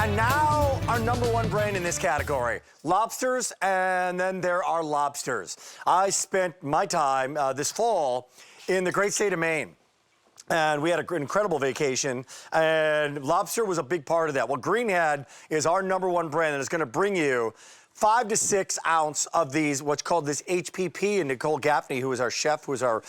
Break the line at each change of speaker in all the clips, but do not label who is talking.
And now our #1 brand in this category, lobsters, and then there are lobsters. I spent my time this fall in the great state of Maine. And we had an incredible vacation, and lobster was a big part of that. Well, Greenhead is our #1 brand that is going to bring you 5 to 6 ounce of these, what's called this HPP, and Nicole Gaffney, who is our chef, who is our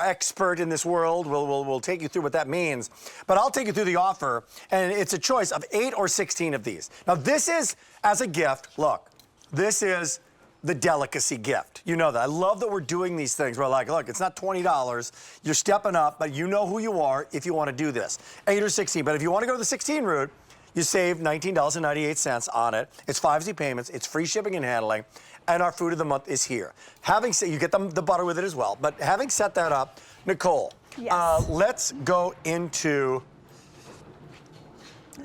expert in this world, will take you through what that means. But I'll take you through the offer, and it's a choice of 8 or 16 of these. Now, this is, as a gift, look, this is the delicacy gift. You know that. I love that we're doing these things. We're like, look, it's not $20. You're stepping up, but you know who you are if you want to do this. 8 or 16. But if you want to go to the 16 route, you save $19.98 on it. It's 5 easy payments. It's free shipping and handling. And our food of the month is here. Having said, you get the butter with it as well. But having set that up, Nicole,
yes.
Let's go into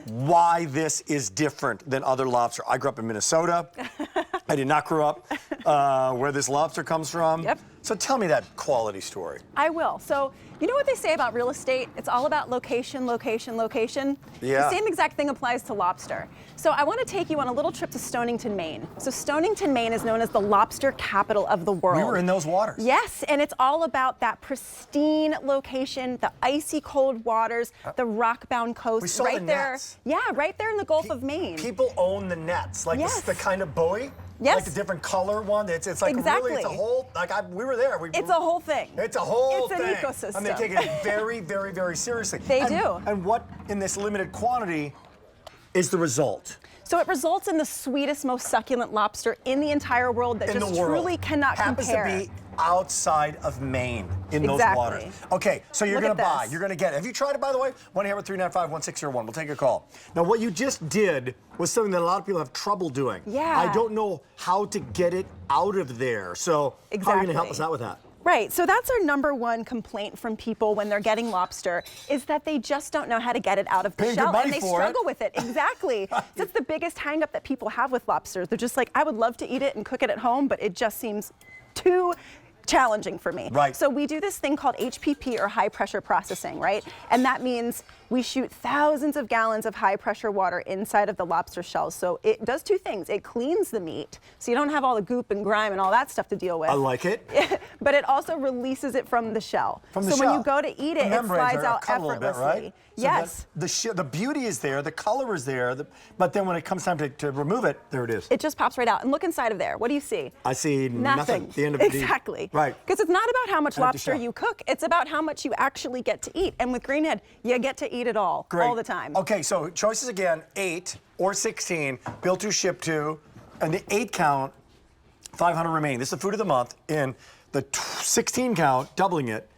why this is different than other lobster. I grew up in Minnesota. I did not grow up where this lobster comes from.
Yep.
So tell me that quality story.
I will. So you know what they say about real estate? It's all about location, location, location.
Yeah.
The same exact thing applies to lobster. So I want to take you on a little trip to Stonington, Maine. So Stonington, Maine is known as the lobster capital of the world.
We were in those waters.
Yes, and it's all about that pristine location, the icy cold waters, the rock-bound coast.
We saw
right
the
there.
nets.
Yeah, right there in the Gulf of Maine.
People own the nets, like
Yes.
the kind of buoy.
Yes.
Like the different color one. It's like
Exactly.
really, it's a whole, like we were there.
It's a whole thing.
It's a whole
It's
thing.
an ecosystem.
And they take it very, very, very seriously.
They do.
And what in this limited quantity is the result?
So it results in the sweetest, most succulent lobster in the entire world that
In
just
the world.
truly cannot
Happens
compare.
to be outside of Maine in those
Exactly.
waters. Okay, so you're
Look
going to
at
buy.
this.
You're going to get it. Have you tried it, by the way? 1-800-395-1601. We'll take a call. Now, what you just did was something that a lot of people have trouble doing.
Yeah.
I don't know how to get it out of there. So how are you going to help us out with that?
Right, so that's our #1 complaint from people when they're getting lobster, is that they just don't know how to get it out of the
Paying good
shell,
money
and they
for
struggle
it.
with it. Exactly. That's the biggest hang-up that people have with lobsters. They're just like, I would love to eat it and cook it at home, but it just seems too challenging for me.
Right.
So we do this thing called HPP, or high pressure processing, right? And that means we shoot thousands of gallons of high pressure water inside of the lobster shells. So it does 2 things. It cleans the meat, so you don't have all the goop and grime and all that stuff to deal with.
I like it.
But it also releases it from the shell.
From the
so
shell.
when you go to eat it,
The
it
membranes
slides
are
out
cut a little bit,
effortlessly.
right? So
Yes.
the beauty is there, the color is there, but then when it comes time to remove it, there it is.
It just pops right out. And look inside of there. What do you see?
I see nothing. At the end of
Exactly.
Right.
Because it's not about how much
Empty
lobster
shell.
you cook. It's about how much you actually get to eat. And with Greenhead, you get to eat it all the time.
Okay, so choices again, 8 or 16, bill to, ship to, and the 8 count, 500 remaining. This is the food of the month. In the 16 count, doubling it,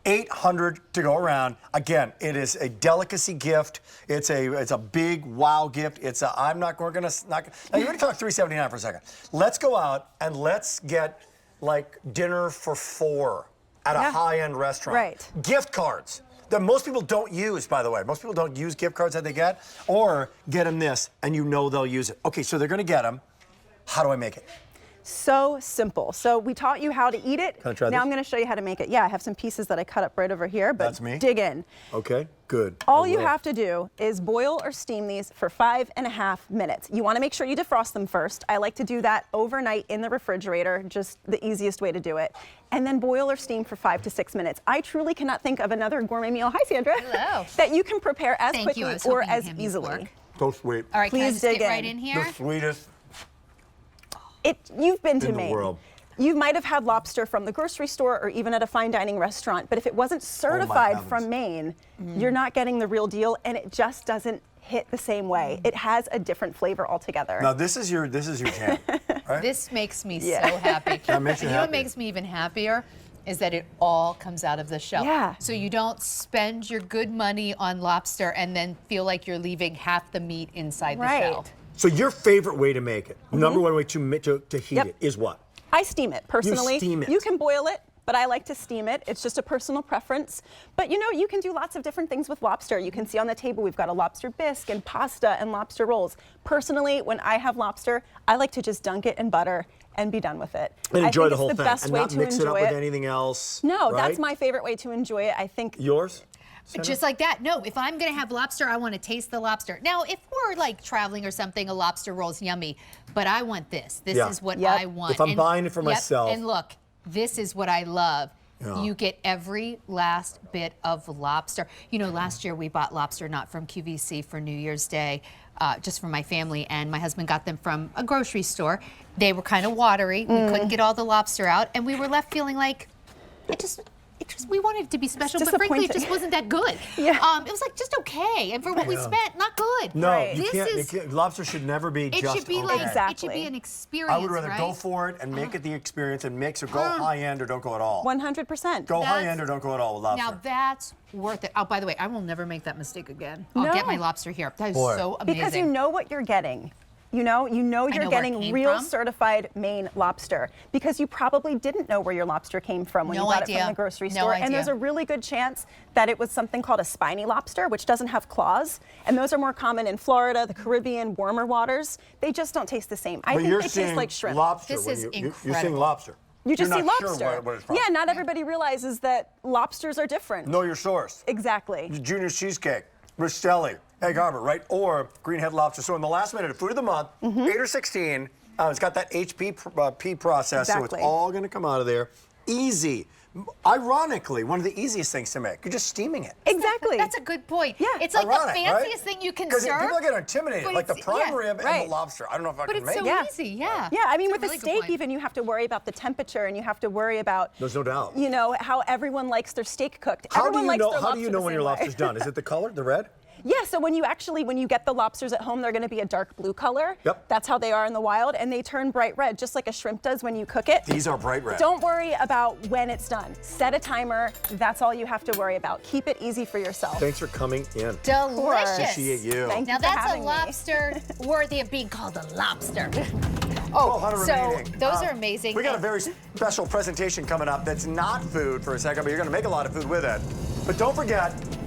800 to go around. Again, it is a delicacy gift. It's a big wow gift. It's a, I'm not going to, now you're going to talk $3.79 for a second. Let's go out and let's get like dinner for 4 at a high-end restaurant.
Right.
Gift cards that most people don't use, by the way. Most people don't use gift cards that they get, or get them this, and you know they'll use it. Okay, so they're going to get them. How do I make it?
So simple. So we taught you how to eat it.
Can I try
now
this?
I'm going to show you how to make it. Yeah, I have some pieces that I cut up right over here, but
That's me?
dig in.
Okay, good.
All you have to do is boil or steam these for 5.5 minutes. You want to make sure you defrost them first. I like to do that overnight in the refrigerator, just the easiest way to do it. And then boil or steam for 5 to 6 minutes. I truly cannot think of another gourmet meal, hi Sandra,
Hello.
that you can prepare as
Thank
quickly
you. I was
or
hoping you'd
as
hand me
easily.
fork.
So sweet.
All right, can I
Please
just get
dig
right
in.
in here?
The sweetest.
You've been to
In the
Maine.
world.
You might have had lobster from the grocery store or even at a fine dining restaurant, but if it wasn't certified
heavens.
from Maine, you're not getting the real deal, and it just doesn't hit the same way. It has a different flavor altogether.
Now this is your jam, right?
This makes me
Yeah.
so happy.
That makes you
know what
happy.
makes me even happier is that it all comes out of the shell.
Yeah.
So you don't spend your good money on lobster and then feel like you're leaving half the meat inside the shell.
So your favorite way to make it, #1 way to heat
Yep.
it, is what?
I steam it personally.
steam it.
You can boil it, but I like to steam it. It's just a personal preference. But you know, you can do lots of different things with lobster. You can see on the table we've got a lobster bisque and pasta and lobster rolls. Personally, when I have lobster, I like to just dunk it in butter and be done with it.
And
I
enjoy
think
the whole
it's the
thing
best
and
way
not
to
mix it up
enjoy
with anything else.
No,
right?
that's my favorite way to enjoy it. I think
Yours?
Just like that. No, if I'm going to have lobster, I want to taste the lobster. Now, if we're like traveling or something, a lobster roll's yummy, but I want this. This is what I want.
If I'm buying it for myself.
And look, this is what I love.
Yeah.
You get every last bit of lobster. You know, last year we bought lobster not from QVC for New Year's Day, just for my family, and my husband got them from a grocery store. They were kind of watery. We couldn't get all the lobster out, and we were left feeling like we wanted it to be special, but frankly, it just wasn't that good.
Yeah.
It was like just okay, and for what we spent, not good.
No,
Right.
you can't. Lobster should never be
It
just
should be
okay.
like
Exactly.
it should be an experience.
I would rather
right?
go for it and make it the experience and mix or go high end or don't go at all.
100%.
Go high end or don't go at all with lobster.
Now that's worth it. Oh, by the way, I will never make that mistake again. I'll get my lobster here. That is so amazing.
Because you know what you're getting. You know you're
know where it
getting
came
real
from.
certified Maine lobster because you probably didn't know where your lobster came from when
No
you got it
idea.
from the grocery
No
store.
idea.
And there's a really good chance that it was something called a spiny lobster, which doesn't have claws. And those are more common in Florida, the Caribbean, warmer waters. They just don't taste the same. I
But
think
you're
they
seeing
taste like shrimp.
lobster.
This
when
is
you're seeing
incredible.
lobster.
You just
You're
see
not
lobster.
Sure where it's from.
Yeah, not everybody realizes that lobsters are different.
Know your source.
Exactly.
Junior's Cheesecake, Ristelli, Egg Harbor, right? Or Greenhead Lobster. So in the last minute of Food of the Month, 8 or 16, it's got that HPP process, so it's
Exactly.
all going to come out of there. Easy. Ironically, one of the easiest things to make. You're just steaming it.
Exactly.
That's a good point.
Yeah.
It's like
Ironic,
the
right?
fanciest thing you can
Because
serve.
people get intimidated,
but
like the
it's-
prime
yeah,
rib and
right.
the lobster. I don't know if I
But
can
it's
make
so
it.
Yeah.
easy, yeah.
Yeah, I mean,
It's
with
a
a
really good
steak,
point.
even you have to worry about the temperature, and you have to worry about.
There's no doubt.
You know how everyone likes their steak cooked.
How do
Everyone
you
likes
know?
their
How do you
lobster
know
the
when your
same way.
lobster's done? Is it the color, the red?
Yeah, so when you get the lobsters at home, they're going to be a dark blue color.
Yep.
That's how they are in the wild, and they turn bright red, just like a shrimp does when you cook it.
These are bright red.
Don't worry about when it's done. Set a timer. That's all you have to worry about. Keep it easy for yourself.
Thanks for coming in.
Delicious.
Appreciate you.
Thank you
Now
for
that's a
having me.
lobster worthy of being called a lobster.
100
so
remaining.
those are amazing.
We got a
And-
very special presentation coming up that's not food for a second, but you're going to make a lot of food with it. But don't forget,